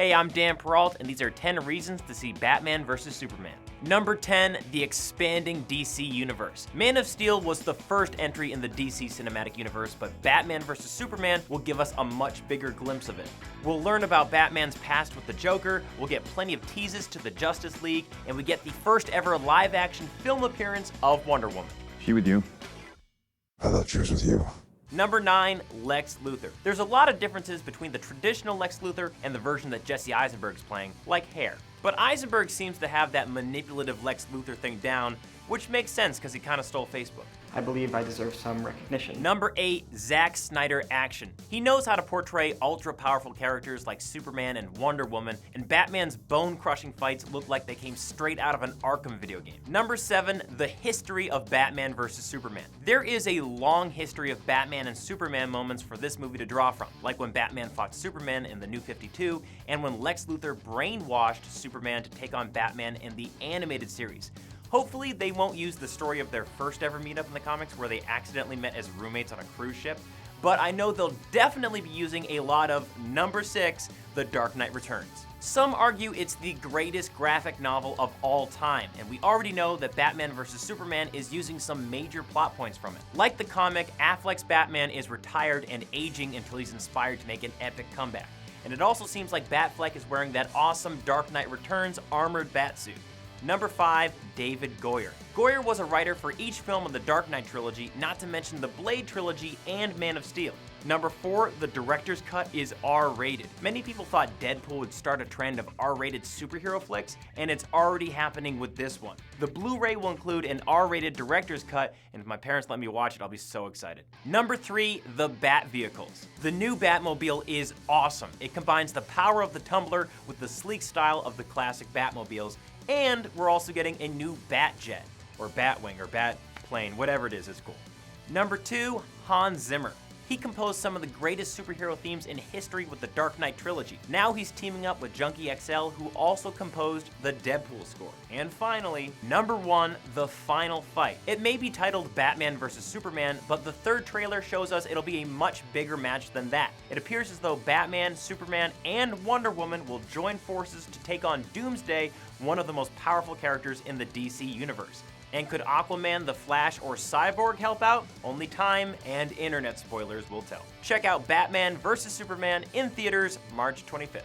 Hey, I'm Dan Peralt, and these are 10 reasons to see Batman vs. Superman. Number 10, the expanding DC universe. Man of Steel was the first entry in the DC cinematic universe, but Batman vs. Superman will give us a much bigger glimpse of it. We'll learn about Batman's past with the Joker, we'll get plenty of teases to the Justice League, and we get the first ever live-action film appearance of Wonder Woman. She with you? I thought she was with you. Number 9, Lex Luthor. There's a lot of differences between the traditional Lex Luthor and the version that Jesse Eisenberg's playing, like hair. But Eisenberg seems to have that manipulative Lex Luthor thing down, which makes sense because he kind of stole Facebook. I believe I deserve some recognition. Number 8, Zack Snyder action. He knows how to portray ultra-powerful characters like Superman and Wonder Woman, and Batman's bone-crushing fights look like they came straight out of an Arkham video game. Number 7, the history of Batman vs. Superman. There is a long history of Batman and Superman moments for this movie to draw from, like when Batman fought Superman in the New 52, and when Lex Luthor brainwashed Superman to take on Batman in the animated series. Hopefully, they won't use the story of their first ever meetup in the comics where they accidentally met as roommates on a cruise ship, but I know they'll definitely be using a lot of number 6, The Dark Knight Returns. Some argue it's the greatest graphic novel of all time, and we already know that Batman vs. Superman is using some major plot points from it. Like the comic, Affleck's Batman is retired and aging until he's inspired to make an epic comeback. And it also seems like Batfleck is wearing that awesome Dark Knight Returns armored batsuit. Number 5, David Goyer. Goyer was a writer for each film of the Dark Knight trilogy, not to mention the Blade trilogy and Man of Steel. Number 4, the director's cut is R-rated. Many people thought Deadpool would start a trend of R-rated superhero flicks, and it's already happening with this one. The Blu-ray will include an R-rated director's cut, and if my parents let me watch it, I'll be so excited. Number 3, the Bat Vehicles. The new Batmobile is awesome. It combines the power of the Tumbler with the sleek style of the classic Batmobiles, and we're also getting a new Batjet, or Batwing, or Batplane, whatever it is, it's cool. Number 2, Hans Zimmer. He composed some of the greatest superhero themes in history with the Dark Knight trilogy. Now he's teaming up with Junkie XL, who also composed the Deadpool score. And finally, number 1, the final fight. It may be titled Batman vs. Superman, but the third trailer shows us it'll be a much bigger match than that. It appears as though Batman, Superman, and Wonder Woman will join forces to take on Doomsday, one of the most powerful characters in the DC universe. And could Aquaman, the Flash, or Cyborg help out? Only time and internet spoilers will tell. Check out Batman vs. Superman in theaters March 25th.